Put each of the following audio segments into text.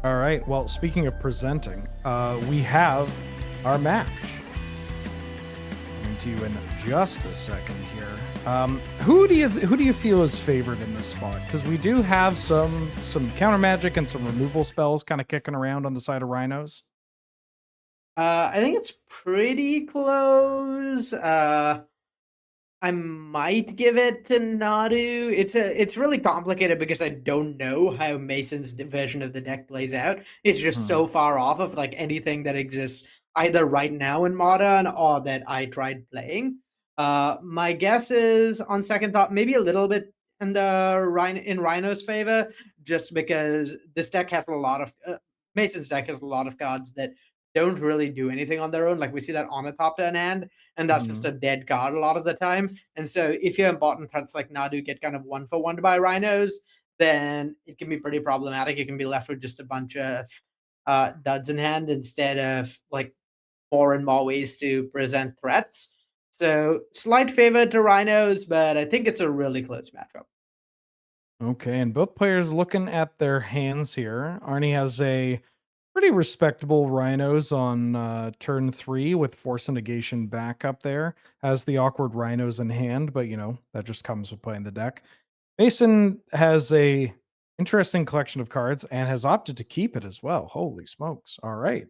All right. Well, speaking of presenting, we have our match. Coming to you in just a second here. Who do you feel is favored in this spot? Because we do have some counter magic and some removal spells kind of kicking around on the side of Rhinos. I think it's pretty close. I might give it to Nadu. It's really complicated because I don't know how Mason's version of the deck plays out. It's just Hmm. so far off of like anything that exists either right now in Modern or that I tried playing. My guess is on second thought, maybe a little bit in Rhino's favor, just because this deck has a lot of Mason's deck has a lot of cards that don't really do anything on their own. Like we see that on the top turn hand, and that's just Hmm. a dead card a lot of the time. And so if your important threats like Nadu get kind of one for one by Rhinos, then it can be pretty problematic. You can be left with just a bunch of duds in hand instead of like more and more ways to present threats. So slight favor to Rhinos, but I think it's a really close matchup. Okay, and both players looking at their hands here. Arnie has a pretty respectable Rhinos on turn 3 with Force and Negation back up there. Has the awkward Rhinos in hand, but that just comes with playing the deck. Mason has a interesting collection of cards and has opted to keep it as well. Holy smokes. All right.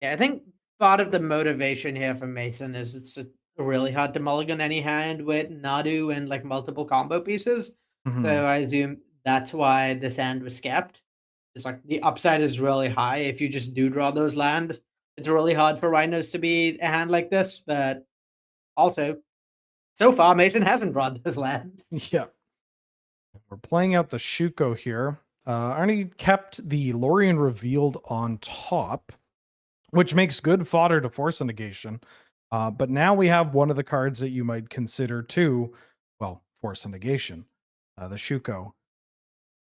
Yeah, I think part of the motivation here for Mason is really hard to mulligan any hand with Nadu and like multiple combo pieces. So Mhm. I assume that's why this hand was kept. It's like the upside is really high. If you just do draw those land, it's really hard for Rhinos to beat a hand like this. But also, so far, Mason hasn't brought those lands. Yeah. We're playing out the Shuko here. Arnie kept the Lorien revealed on top, which makes good fodder to force a negation. But now we have one of the cards that you might consider to, well, force a negation, the Shuko.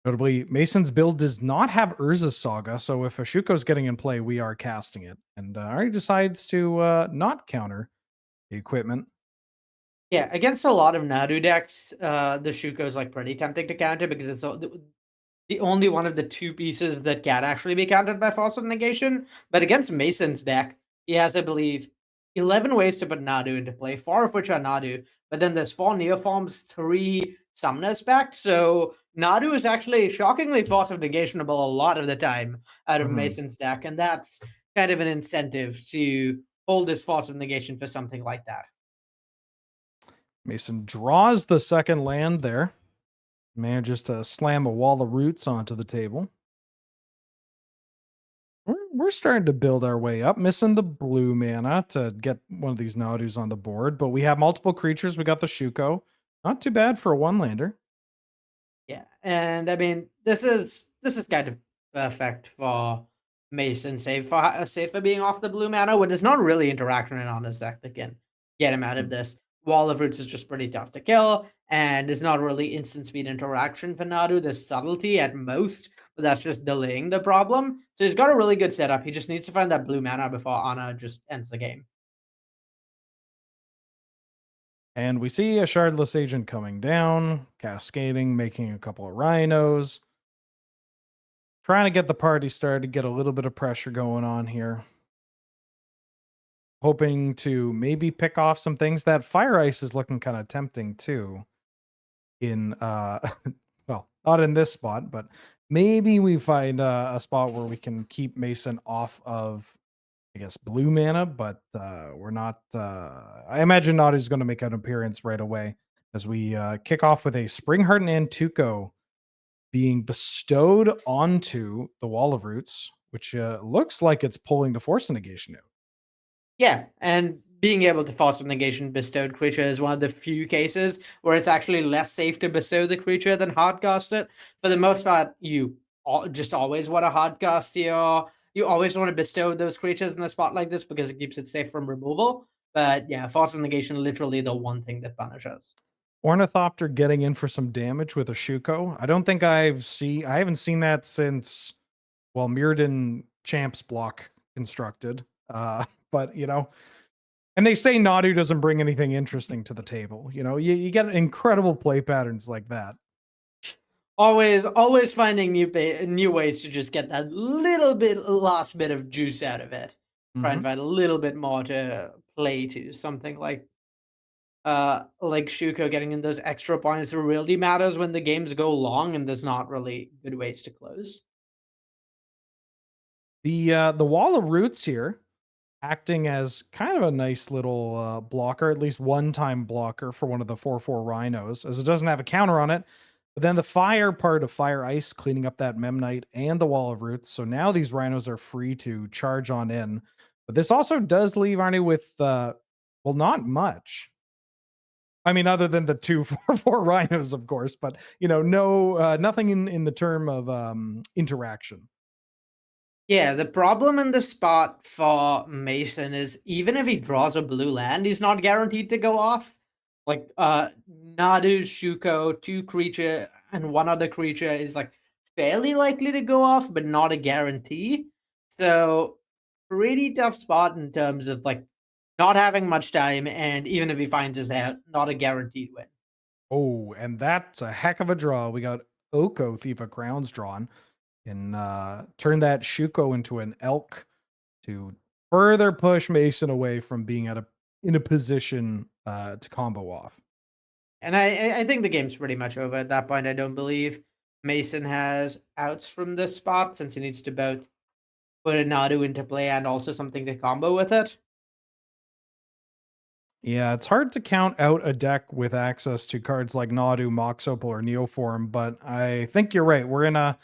Notably, Mason's build does not have Urza's Saga, so if a Shuko's getting in play, we are casting it. And Arnie decides to not counter the equipment. Yeah, against a lot of Nadu decks, the Shuko is like pretty tempting to counter because it's the only one of the two pieces that can actually be countered by Force of Negation. But against Mason's deck, he has, I believe, 11 ways to put Nadu into play, 4 of which are Nadu. But then there's 4 Neoforms, 3 Summoners back. So Nadu is actually shockingly Force of Negationable a lot of the time out of Mhm. Mason's deck. And that's kind of an incentive to hold this Force of Negation for something like that. Mason draws the second land there, manages to slam a wall of roots onto the table. We're starting to build our way up, missing the blue mana to get one of these Nadus on the board, but we have multiple creatures. We got the Shuko. Not too bad for a one lander. Yeah, and I mean, this is kind of perfect for Mason, save for being off the blue mana, when there's not really interaction in on his deck that can get him out of this. Wall of Roots is just pretty tough to kill, and there's not really instant speed interaction for Nadu. There's subtlety at most, but that's just delaying the problem. So he's got a really good setup. He just needs to find that blue mana before Ana just ends the game. And we see a Shardless Agent coming down, cascading, making a couple of Rhinos, trying to get the party started, get a little bit of pressure going on here. Hoping to maybe pick off some things. That Fire Ice is looking kind of tempting too. In well, not in this spot, but maybe we find a spot where we can keep Mason off of, I guess, blue mana, but we're not. I imagine Nadu's going to make an appearance right away as we kick off with a Spring Heart and Antuco being bestowed onto the Wall of Roots, which looks like it's pulling the Force Negation out. Yeah, and being able to force of negation bestowed creature is one of the few cases where it's actually less safe to bestow the creature than hardcast it. For the most part, just always want to hardcast you always want to bestow those creatures in a spot like this because it keeps it safe from removal. But yeah, force of negation literally the one thing that punishes. Ornithopter getting in for some damage with a Shuko. I don't think I haven't seen that since, well, Mirrodin Champs block constructed. But and they say Nadu doesn't bring anything interesting to the table. You get incredible play patterns like that. Always finding new ways to just get that little bit last bit of juice out of it. Try and Mhm. find a little bit more to play to. Something like Shuko getting in those extra points really matters when the games go long and there's not really good ways to close. The wall of roots here acting as kind of a nice little blocker, at least one time blocker for one of the 4/4 rhinos, as it doesn't have a counter on it. But then the fire part of fire ice cleaning up that memnite and the wall of roots. So now these rhinos are free to charge on in. But this also does leave Arnie with well, not much. I mean, other than the two 4/4 rhinos, of course, but no nothing in the term of interaction. Yeah, the problem in the spot for Mason is even if he draws a blue land, he's not guaranteed to go off. Like Nadu, Shuko, two creature and one other creature is like fairly likely to go off, but not a guarantee. So pretty tough spot in terms of like not having much time, and even if he finds us out, not a guaranteed win. Oh, and that's a heck of a draw. We got Oko, Thief of Crowns drawn, and turn that Shuko into an elk to further push Mason away from being in a position to combo off. And I think the game's pretty much over at that point. I don't believe Mason has outs from this spot since he needs to both put a Nadu into play and also something to combo with it. Yeah, it's hard to count out a deck with access to cards like Nadu, Mox Opal, or Neoform, but I think you're right. We're in a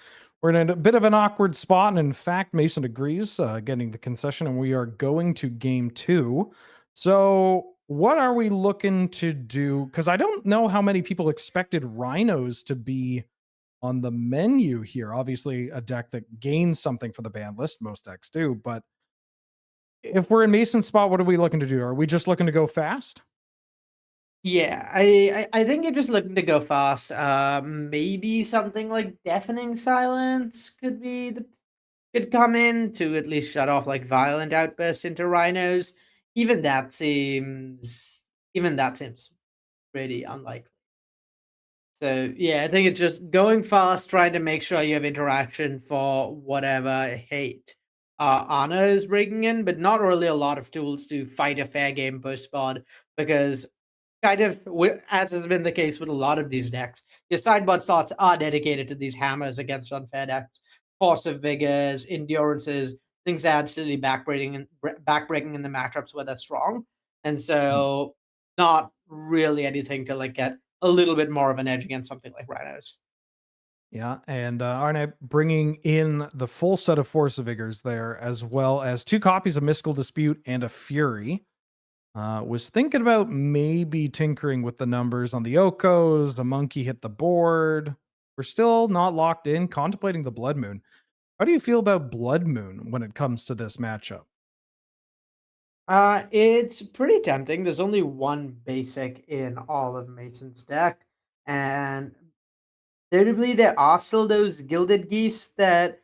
bit of an awkward spot, and in fact, Mason agrees, getting the concession, and we are going to game two. So, what are we looking to do? Because I don't know how many people expected Rhinos to be on the menu here. Obviously, a deck that gains something for the ban list. Most decks do, but if we're in Mason's spot, what are we looking to do? Are we just looking to go fast? Yeah, I think you're just looking to go fast. Maybe something like deafening silence could come in to at least shut off like violent outbursts into rhinos. Even that seems even that seems pretty unlikely. So yeah, I think it's just going fast, trying to make sure you have interaction for whatever hate Anna is bringing in, but not really a lot of tools to fight a fair game post spot because kind of as has been the case with a lot of these decks, your sideboard slots are dedicated to these hammers against unfair decks, force of vigors, endurances, things absolutely backbreaking in the matchups where they're strong, and Hmm. so not really anything to like get a little bit more of an edge against something like Rhinos. Yeah, and Arne bringing in the full set of Force of Vigors there, as well as two copies of Mystical Dispute and a Fury. Was thinking about maybe tinkering with the numbers on the Okos. The monkey hit the board. We're still not locked in, contemplating the Blood Moon. How do you feel about Blood Moon when it comes to this matchup? It's pretty tempting. There's only one basic in all of Mason's deck, and notably, there are still those gilded geese that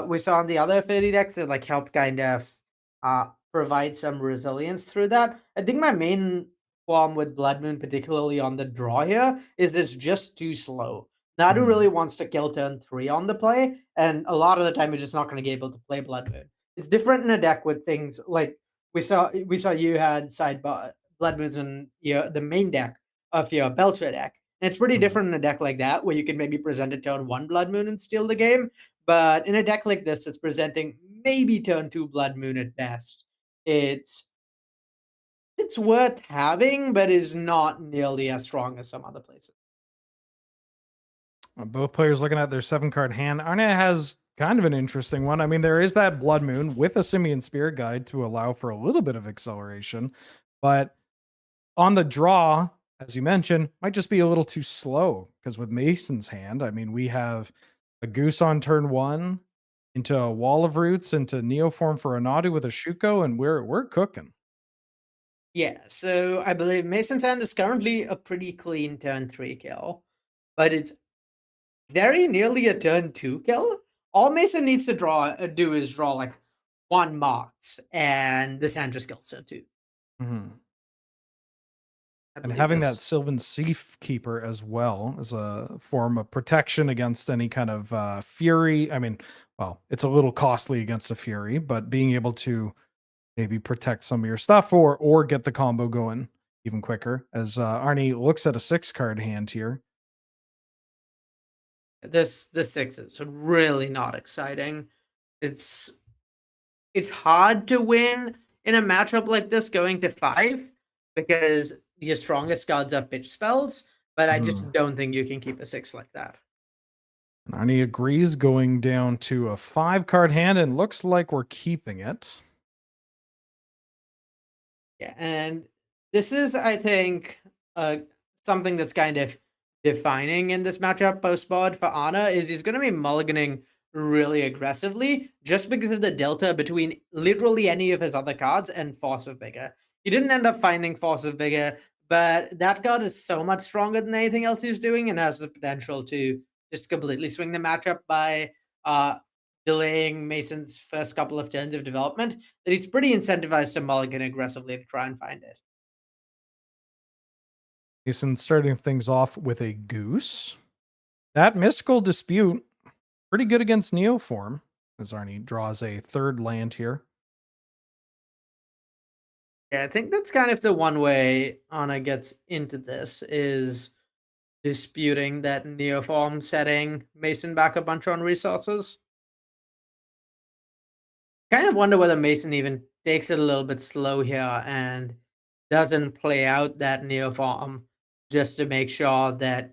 we saw on the other affinity decks that like help kind of provide some resilience through that. I think my main qualm with Blood Moon, particularly on the draw here, is it's just too slow. Nadu really Mhm. wants to kill turn 3 on the play, and a lot of the time you're just not going to be able to play Blood Moon. It's different in a deck with things like we saw you had sideboard Blood Moons in the main deck of your Belcher deck. And it's pretty Mhm. different in a deck like that, where you can maybe present a turn 1 Blood Moon and steal the game. But in a deck like this, it's presenting maybe turn 2 Blood Moon at best. It's it's worth having, but is not nearly as strong as some other places. Both players looking at their 7 card hand. Arne has kind of an interesting one. I mean, there is that Blood Moon with a Simian Spirit Guide to allow for a little bit of acceleration, but on the draw, as you mentioned, might just be a little too slow because with Mason's hand, I mean, we have a goose on turn one into a wall of roots into Neoform for a Nadu with a Shuko, and we're cooking. Yeah, so I believe Mason's Hand is currently a pretty clean turn 3 kill, but it's very nearly a turn 2 kill. All Mason needs to do is draw like one Mox, and this hand just kills turn 2. Mhm. I And believe having that this. Sylvan Thief Keeper as well as a form of protection against any kind of fury. I mean, well, it's a little costly against a fury, but being able to maybe protect some of your stuff or get the combo going even quicker. As Arnie looks at a 6 card hand here. This 6 is really not exciting. It's it's hard to win in a matchup like this going to 5 because your strongest cards are pitch spells, but I Mhm. just don't think you can keep a 6 like that. And Arnie agrees, going down to a 5 card hand, and looks like we're keeping it. Yeah, and this is, I think, uh, something that's kind of defining in this matchup post bod for Ana is he's going to be mulliganing really aggressively just because of the delta between literally any of his other cards and Force of Vigor. He didn't end up finding Force of Vigor, but that card is so much stronger than anything else he's doing and has the potential to just completely swing the matchup by uh, delaying Mason's first couple of turns of development that he's pretty incentivized to mulligan aggressively to try and find it. Jason starting things off with a goose. That mystical dispute, pretty good against Neoform, as Arnie draws a 3rd land here. Yeah, I think that's kind of the one way Anna gets into this is disputing that Neoform setting Mason back a bunch on resources. Kind of wonder whether Mason even takes it a little bit slow here and doesn't play out that Neoform just to make sure that,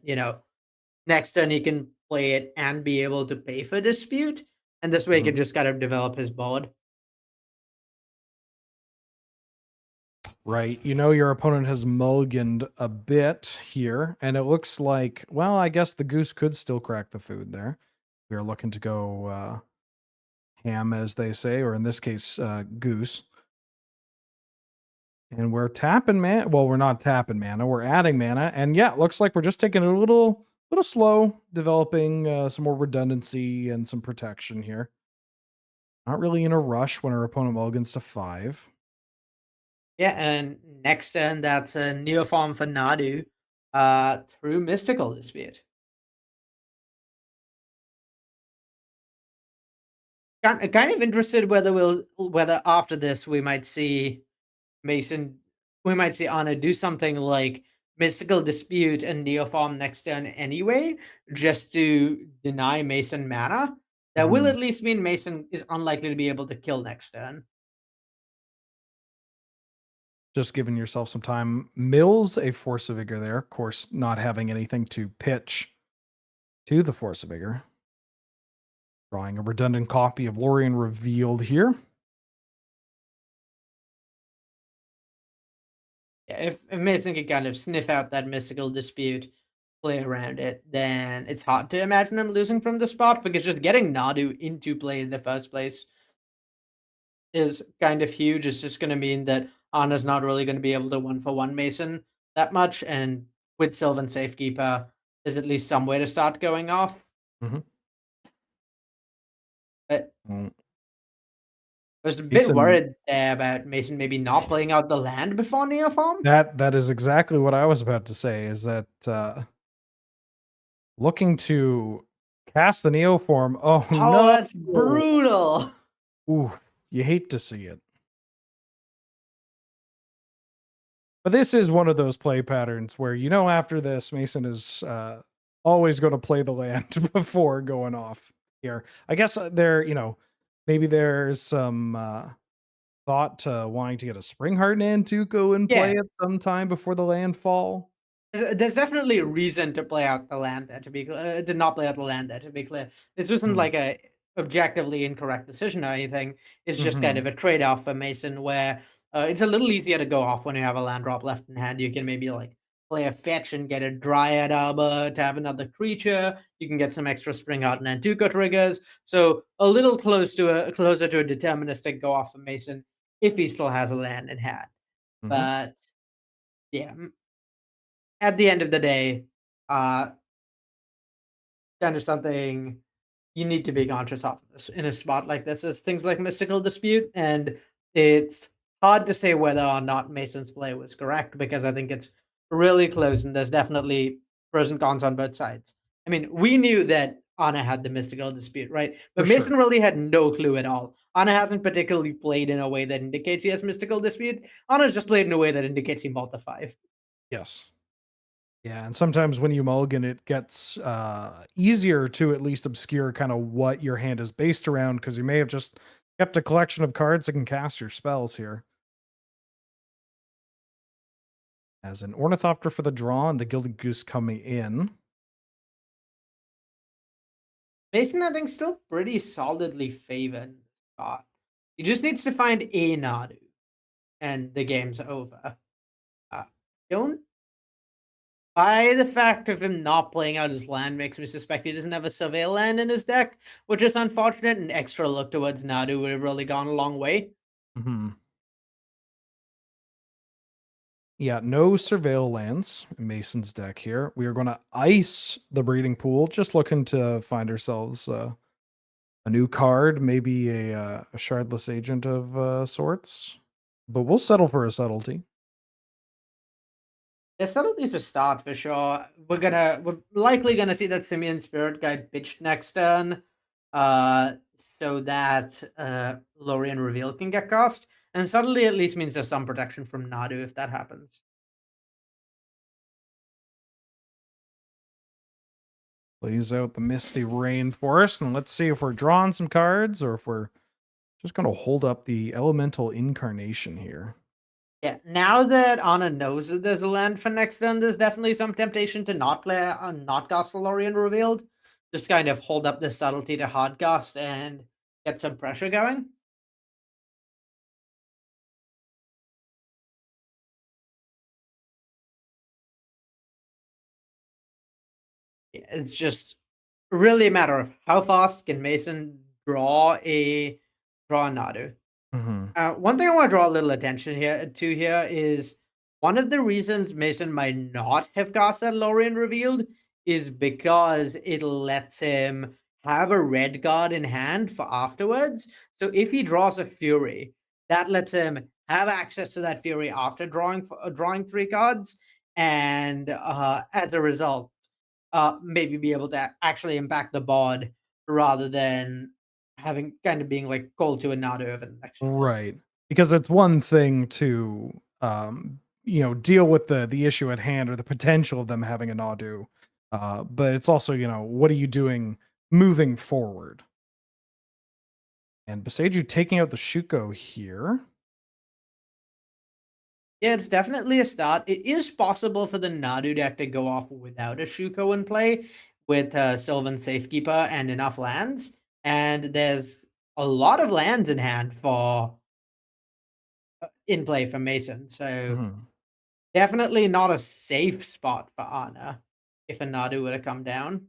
next turn he can play it and be able to pay for dispute. And this way he can Mhm. just kind of develop his board. Right. You know, your opponent has mulliganed a bit here, and it looks like, well, I guess the goose could still crack the food there. We are looking to go ham, as they say, or in this case, goose. And we're tapping mana. Well, we're not tapping mana. We're adding mana, and yeah, it looks like we're just taking it a little slow, developing some more redundancy and some protection here. Not really in a rush when our opponent mulligans to 5. Yeah, and next turn that's a Neoform for Nadu through Mystical Dispute. Kind of interested whether after this we might see Mason we might see Anna do something like Mystical Dispute and Neoform next turn anyway, just to deny Mason mana. That will Mhm. at least mean Mason is unlikely to be able to kill next turn. Just giving yourself some time. Mills a force of vigor there. Of course, not having anything to pitch to the force of vigor. Drawing a redundant copy of Lorien Revealed here. Yeah, if Mason can kind of sniff out that Mystical Dispute, play around it, then it's hard to imagine him losing from the spot because just getting Nadu into play in the first place is kind of huge. It's just going to mean that Anna's not really going to be able to 1-for-1 Mason that much. And with Sylvan Safekeeper, there's at least some way to start going off. Mhm. But Mm. I was a bit Mason, worried there about Mason maybe not playing out the land before Neoform. that is exactly what I was about to say. Is that looking to cast the Neoform? Oh Oh, no! that's brutal. Ooh, you hate to see it. But this is one of those play patterns where after this, Mason is always going to play the land before going off here. I guess maybe there's some thought to wanting to get a Spring Heart in to go and play Yeah, it sometime before the landfall. there's definitely a reason to play out the land there, to not play out the land there, to be clear. This wasn't Mm. like a objectively incorrect decision or anything. It's just kind Mhm. of a trade-off for Mason where it's a little easier to go off when you have a land drop left in hand. You can maybe like play a fetch and get a Dryad Arbor to have another creature. You can get some extra Spring Heart and Antuka triggers. So a little closer to a deterministic go off for Mason if he still has a land in hand. Mhm. But yeah, at the end of the day, uh, kind of something you need to be conscious of in a spot like this is things like Mystical Dispute, and it's hard to say whether or not Mason's play was correct because I think it's really close, and there's definitely pros and cons on both sides. I mean, we knew that Anna had the mystical dispute, right? For But sure. Mason really had no clue at all. Anna hasn't particularly played in a way that indicates he has mystical dispute. Anna's just played in a way that indicates he multi 5. Yes. Yeah, and sometimes when you mulligan, it gets easier to at least obscure kind of what your hand is based around because you may have just kept a collection of cards that can cast your spells here. As an Ornithopter for the draw and the Gilded Goose coming in. Mason, I think, still pretty solidly favored in this spot. He just needs to find a Nadu, and the game's over. Don't By the fact of him not playing out his land makes me suspect he doesn't have a surveil land in his deck, which is unfortunate. An extra look towards Nadu would have really gone a long way. Hmm. Yeah, no surveil lands in Mason's deck here. We are going to ice the breeding pool, just looking to find ourselves a new card, maybe a shardless agent of sorts. But we'll settle for a subtlety. There's subtlety's a start for sure. We're likely gonna see that Simeon Spirit Guide pitched next turn, so that Lorien Reveal can get cast. And subtlety at least means there's some protection from Nadu if that happens. Plays out the Misty Rainforest, and let's see if we're drawing some cards or if we're just going to hold up the Elemental Incarnation here. Yeah, now that Anna knows that there's a land for next turn, there's definitely some temptation to not play not cast the Lorien Revealed. Just kind of hold up the subtlety to hard cast and get some pressure going. Yeah, it's just really a matter of how fast can Mason draw a Nadu. Hmm. One thing I want to draw a little attention here is one of the reasons Mason might not have cast that Lorien revealed is because it lets him have a red card in hand for afterwards. So if he draws a Fury, that lets him have access to that Fury after drawing 3 cards, and as a result, maybe be able to actually impact the board rather than having kind of being like cold to a Nado over the next few turns. Right. Because it's one thing to deal with the issue at hand or the potential of them having a Nadu. But it's also, what are you doing moving forward? And Beseju taking out the Shuko here. Yeah, it's definitely a start. It is possible for the Nadu deck to go off without a Shuko in play with Sylvan Safekeeper and enough lands. And there's a lot of lands in hand for in play for Mason. So Mhm. definitely not a safe spot for Anna if a Nadu were to come down.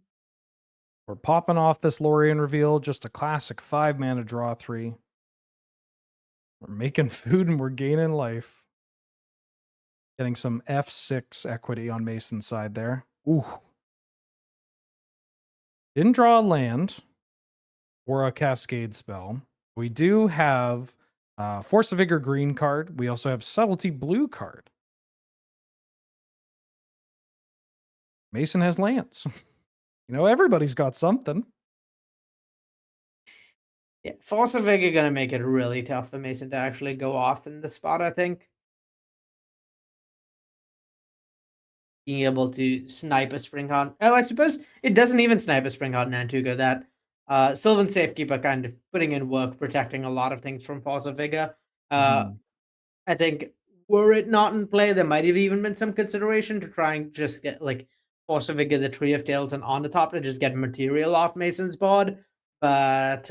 We're popping off this Lorien reveal, just a classic 5 mana draw 3. We're making food and we're gaining life. Getting some F6 equity on Mason's side there. Ooh. Didn't draw a land or a cascade spell. We do have Force of Vigor green card. We also have Subtlety blue card. Mason has lands. Everybody's got something. Yeah, Force of Vigor gonna make it really tough for Mason to actually go off in the spot, I think. Being able to snipe a Springheart. Oh, I suppose it doesn't even snipe a Springheart in Antuga. That Sylvan Safekeeper kind of putting in work, protecting a lot of things from Force of Vigor. Mhm. I think were it not in play, there might have even been some consideration to try and just get like Force of Vigor, the Tree of Tails, and on the top to just get material off Mason's board. But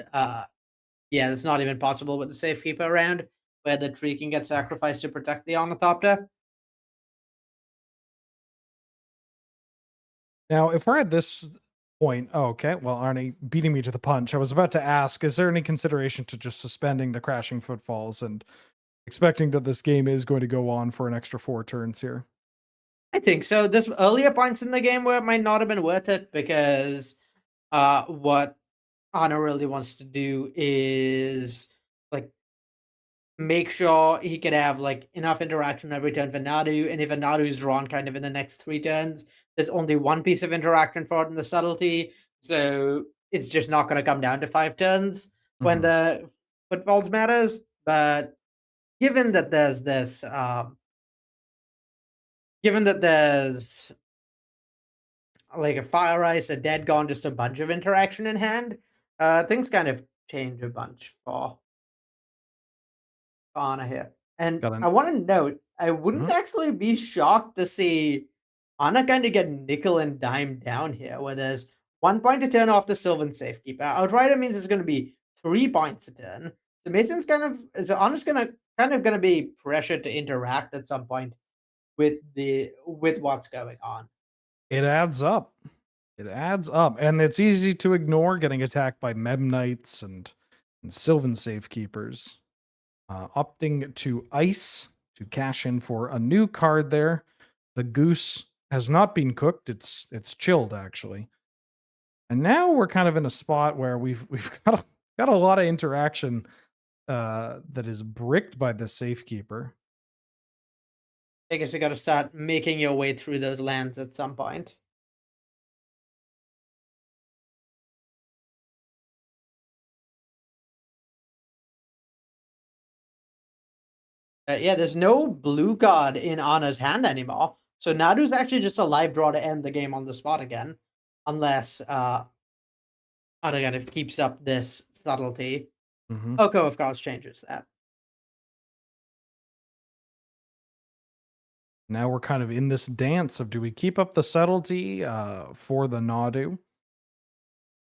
yeah, it's not even possible with the Safekeeper around, where the tree can get sacrificed to protect the Ornithopter. Now, if we're at this point, oh, okay. Well, Arnie beating me to the punch. I was about to ask, is there any consideration to just suspending the crashing footfalls and expecting that this game is going to go on for an extra 4 turns here? I think so. There's earlier points in the game where it might not have been worth it because what Anna really wants to do is like make sure he could have like enough interaction every turn for Nadu, and if a Nadu is drawn kind of in the next 3 turns, there's only one piece of interaction for it in the subtlety, so it's just not going to come down to 5 turns when Mhm. the footfalls matters. But given that there's this, given that there's like a fire ice, a dead gone, just a bunch of interaction in hand, things kind of change a bunch for Anna here. And Got I an want to note, I wouldn't Mhm. actually be shocked to see Anna kind of get nickel and dime down here, where there's 1 point to turn off the Sylvan Safekeeper. Outrider means it's going to be 3 points a turn. So Mason's Anna's gonna be pressured to interact at some point with what's going on. It adds up. It adds up, and it's easy to ignore getting attacked by Mem Knights and Sylvan Safekeepers. Opting to ice to cash in for a new card there. The goose has not been cooked. It's chilled actually. And now we're kind of in a spot where we've got a lot of interaction that is bricked by the safekeeper. I guess you got to start making your way through those lands at some point. Yeah, there's no blue card in Anna's hand anymore. So Nadu's actually just a live draw to end the game on the spot again. Unless Anna kind of keeps up this subtlety. Mhm. Oko, of course, changes that. Now we're kind of in this dance of do we keep up the subtlety for the Nadu?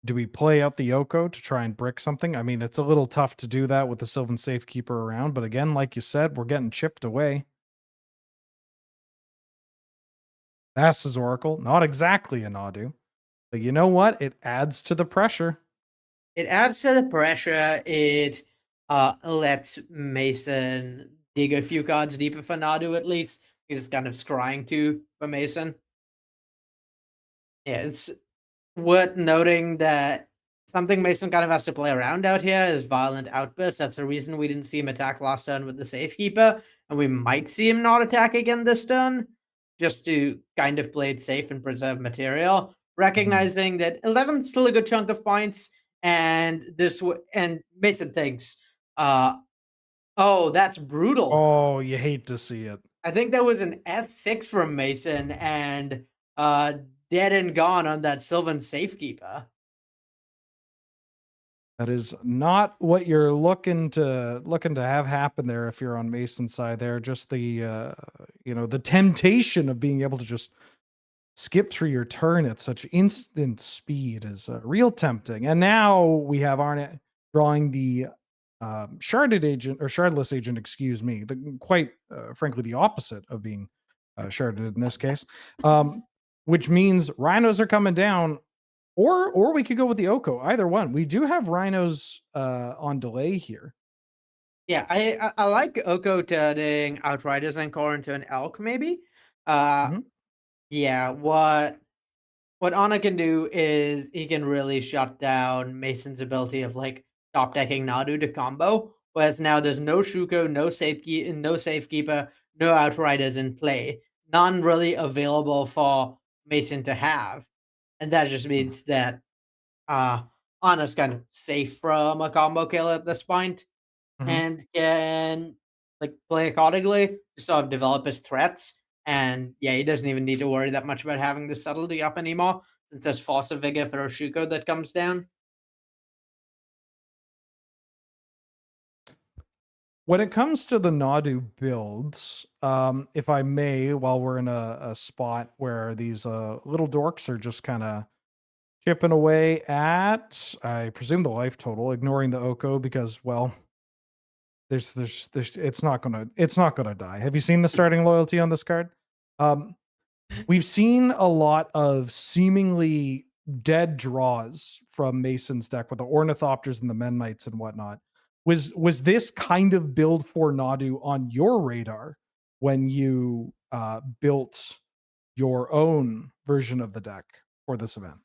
Do we play out the Oko to try and brick something? I mean, it's a little tough to do that with the Sylvan Safekeeper around, but again, like you said, we're getting chipped away. That's his Oracle. Not exactly a Nadu. But you know what? It adds to the pressure. It adds to the pressure. It lets Mason dig a few cards deeper for Nadu at least. He's kind of scrying to for Mason. Yeah, it's worth noting that something Mason kind of has to play around out here is violent outbursts. That's the reason we didn't see him attack last turn with the Safekeeper, and we might see him not attack again this turn, just to kind of play it safe and preserve material, Mhm. recognizing that 11 is still a good chunk of points, and and Mason thinks, uh, oh, that's brutal. Oh, you hate to see it. I think that was an F6 from Mason, and uh, dead and gone on that Sylvan Safekeeper. That is not what you're looking to have happen there if you're on Mason's side there. Just the the temptation of being able to just skip through your turn at such instant speed is real tempting. And now we have Arne drawing the sharded agent or shardless agent, excuse me, the quite frankly the opposite of being sharded in this case, which means rhinos are coming down, or we could go with the Oko. Either one. We do have rhinos on delay here. Yeah, I like Oko turning Outriders Encore into an elk, maybe. Uh, Mhm, yeah, what Anna can do is he can really shut down Mason's ability of like top decking Nadu to combo. Whereas now there's no Shuko, no safekeeper, no Outriders in play, none really available for Mason to have, and that just mhm, means that uh Anna's kind of safe from a combo kill at this point mhm. and can like play accordingly to sort of develop his threats. And yeah, he doesn't even need to worry that much about having the subtlety up anymore since there's Force of Vigor for Oshuko that comes down. When it comes to the Nadu builds, if I may, while we're in a spot where these little dorks are just kind of chipping away at, I presume the life total, ignoring the Oko because, well, there's it's not gonna die. Have you seen the starting loyalty on this card? Um, we've seen a lot of seemingly dead draws from Mason's deck with the Ornithopters and the Mennmites and whatnot. Was this kind of build for Nadu on your radar when you built your own version of the deck for this event?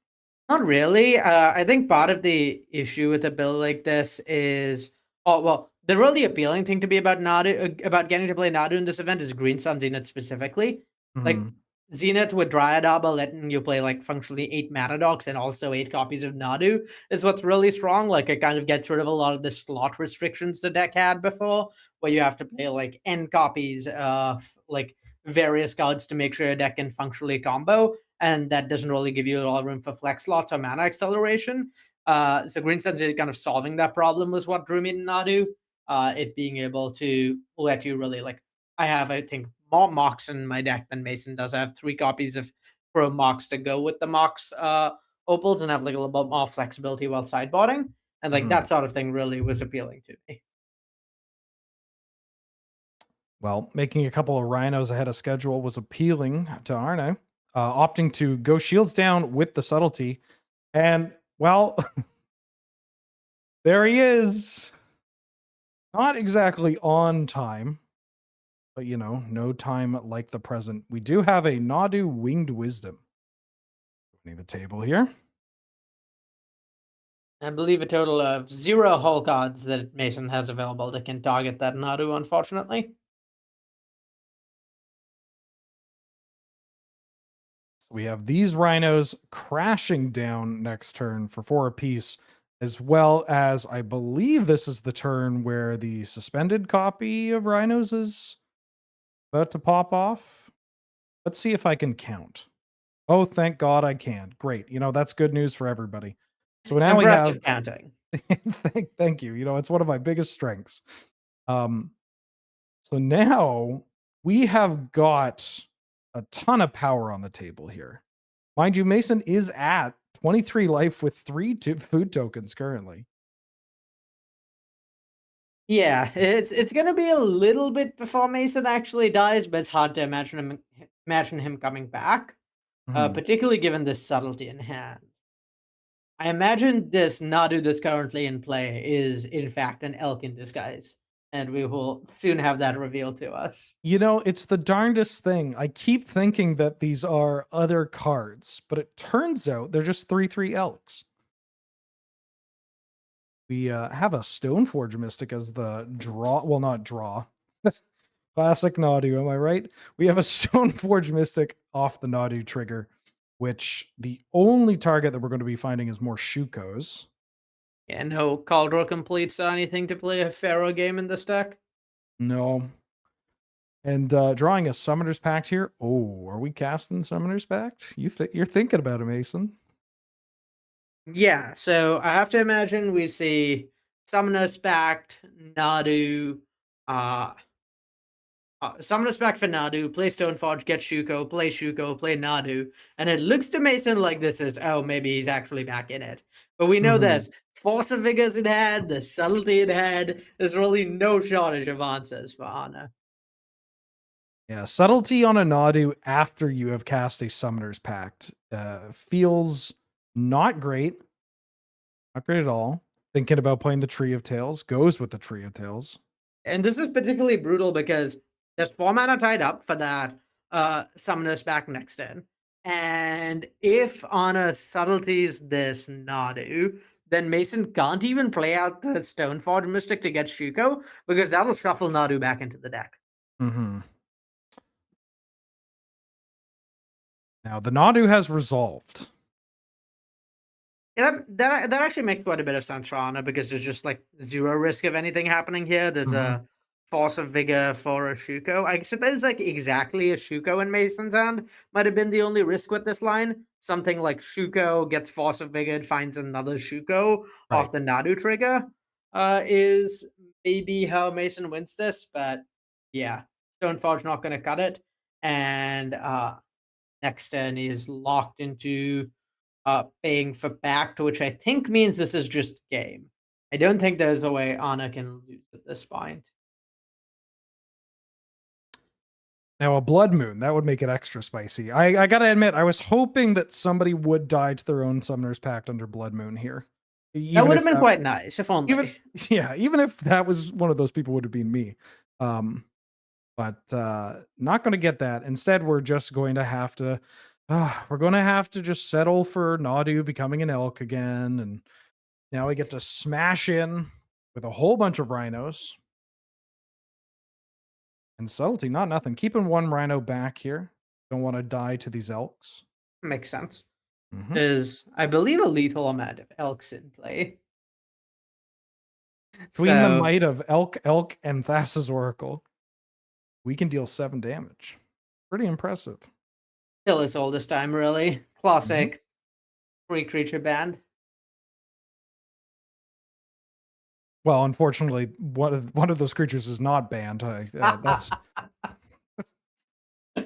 Not really. I think part of the issue with a build like this is, oh well, the really appealing thing to be about Nadu, about getting to play Nadu in this event is Green Sun Zenith specifically. Like Mhm. Zenith with Dryad Arbor letting you play like functionally 8 mana dogs and also 8 copies of Nadu is what's really strong. Like it kind of gets rid of a lot of the slot restrictions the deck had before, where you have to play like N copies of like various cards to make sure your deck can functionally combo. And that doesn't really give you a lot of room for flex slots or mana acceleration. So Green Sun's kind of solving that problem was what drew me to Nadu. It being able to let you really like I have, I think, more Mox in my deck than Mason does. I have 3 copies of Pro Mox to go with the Mox opals and have like a little bit more flexibility while sideboarding. And like Mhm. that sort of thing really was appealing to me. Well, making a couple of rhinos ahead of schedule was appealing to Arne, opting to go shields down with the subtlety. And, well, there he is. Not exactly on time, but no time like the present. We do have a Nadu Winged Wisdom joining the table here. I believe a total of 0 hull cards that Mason has available that can target that Nadu, unfortunately. So we have these rhinos crashing down next turn for 4 apiece, as well as I believe this is the turn where the suspended copy of rhinos is about to pop off. Let's see if I can count. Oh, thank God I can. Great. That's good news for everybody. So now we Impressive have counting. thank you. It's one of my biggest strengths. Um so now we have got a ton of power on the table here. Mind you, Mason is at 23 life with 3 food tokens currently. Yeah, it's gonna be a little bit before Mason actually dies, but it's hard to imagine him coming back. Mhm. Particularly given this subtlety in hand. I imagine this Nadu that's currently in play is, in fact, an elk in disguise, and we will soon have that revealed to us. It's the darndest thing. I keep thinking that these are other cards, but it turns out they're just 3/3 elks. We have a Stoneforge Mystic as the draw. Well, not draw. Classic Nadu, am I right? We have a Stoneforge Mystic off the Nadu trigger, which the only target that we're going to be finding is more Shukos. Yeah, no Cauldron completes or anything to play a Pharaoh game in this deck. No. And drawing a Summoner's Pact here. Oh, are we casting Summoner's Pact? You're thinking about it, Mason. Yeah, so I have to imagine we see Summoner's Pact, Nadu, uh, Summoner's Pact for Nadu, play Stoneforge, get Shuko, play Nadu, and it looks to Mason like this is, oh, maybe he's actually back in it. But we know Mhm. there's Force of Vigors in head, there's Subtlety in head, there's really no shortage of answers for Arne. Yeah, subtlety on a Nadu after you have cast a Summoner's Pact feels not great. Not great at all. Thinking about playing the Tree of Tales goes with the Tree of Tales. And this is particularly brutal because there's 4 mana tied up for that Summoner's Pact next turn. And if Arne subtleties this Nadu, then Mason can't even play out the Stoneforge Mystic to get Shuko because that'll shuffle Nadu back into the deck. Mhm. Now the Nadu has resolved. Yeah, that actually makes quite a bit of sense for Arne because there's just like 0 risk of anything happening here. There's Mhm. a Force of Vigor for a Shuko. I suppose like exactly a Shuko in Mason's hand might have been the only risk with this line. Something like Shuko gets Force of Vigor, finds another Shuko Right. off the Nadu trigger is maybe how Mason wins this. But yeah, Stoneforge not going to cut it. And next turn is locked into paying for Pact, which I think means this is just game. I don't think there's a way Anna can lose at this point. Now a Blood Moon, that would make it extra spicy. I gotta admit, I was hoping that somebody would die to their own Summoner's Pact under Blood Moon here. That Even would have if been that quite nice, if even only. yeah, even if that was one of those people would have been me. Um, but not gonna get that. Instead, we're just going to have to we're gonna have to just settle for Nadu becoming an elk again, and now we get to smash in with a whole bunch of rhinos. And subtlety, not nothing. Keeping one rhino back here. Don't want to die to these elks. Makes sense. Mhm. Is I believe a lethal amount of elks in play. Between the So might of elk, and Thassa's Oracle, we can deal 7 damage. Pretty impressive. kill us all this time, really. Classic free creature band. Well, unfortunately, one of those creatures is not banned. That's I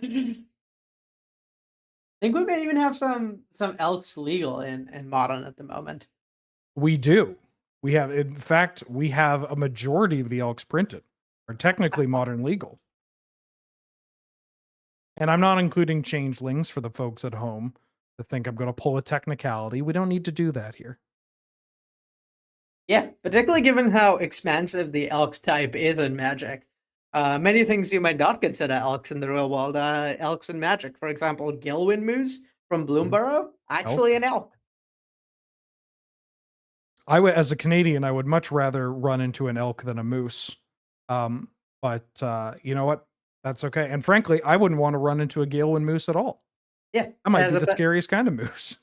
think we may even have some elks legal in modern at the moment. we do. We have, in fact, we have a majority of the elks printed are technically modern legal. And I'm not including changelings for the folks at home that think I'm going to pull a technicality. We don't need to do that here. Yeah, particularly given how expansive the elk type is in Magic. Many things you might not consider elks in the real world. Elks in Magic, for example, Gilwyn Moose from Bloomburrow, actually an elk. I would, as a Canadian, I would much rather run into an elk than a moose. But you know what? That's okay. And frankly, I wouldn't want to run into a Gilwyn moose at all. Yeah, That might as be a the pe- scariest kind of moose.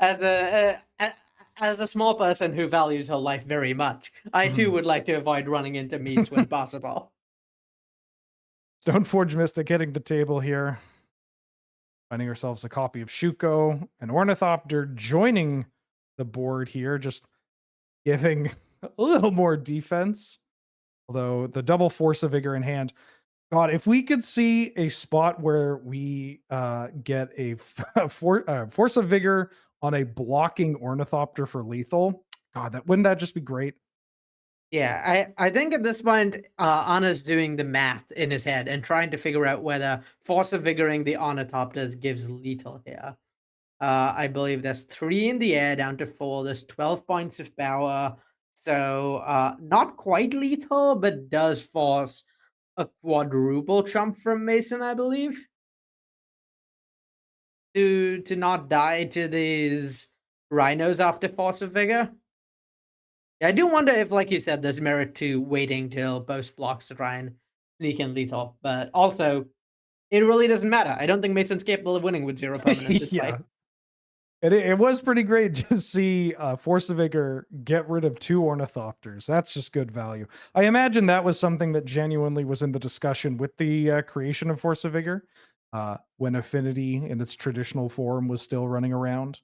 as a small person who values her life very much, I too would like to avoid running into meats when possible. Stoneforge Mystic hitting the table here. Finding ourselves a copy of Shuko and Ornithopter joining the board here, just giving a little more defense. Although the double Force of Vigor in hand. God, if we could see a spot where we get a Force of Vigor on a blocking Ornithopter for lethal, God, wouldn't that just be great? Yeah, I think at this point, Anna's doing the math in his head and trying to figure out whether Force of Vigoring the Ornithopters gives lethal here. I believe there's 3 in the air down to 4. There's 12 points of power. So not quite lethal, but does force a quadruple chump from Mason, I believe. To not die to these rhinos after Force of Vigor. I do wonder if, like you said, there's merit to waiting till both blocks to try and sneak in lethal, but also it really doesn't matter. I don't think Mason's capable of winning with 0 permanents this Yeah. way. It was pretty great to see Force of Vigor get rid of 2 Ornithopters. That's just good value. I imagine that was something that genuinely was in the discussion with the creation of Force of Vigor when Affinity in its traditional form was still running around.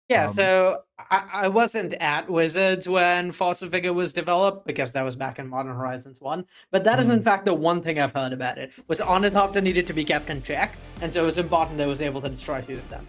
Yeah, so I wasn't at Wizards when Force of Vigor was developed because that was back in Modern Horizons 1. But that is in fact the one thing I've heard about it, was Ornithopter needed to be kept in check, and so it was important that it was able to destroy 2 of them.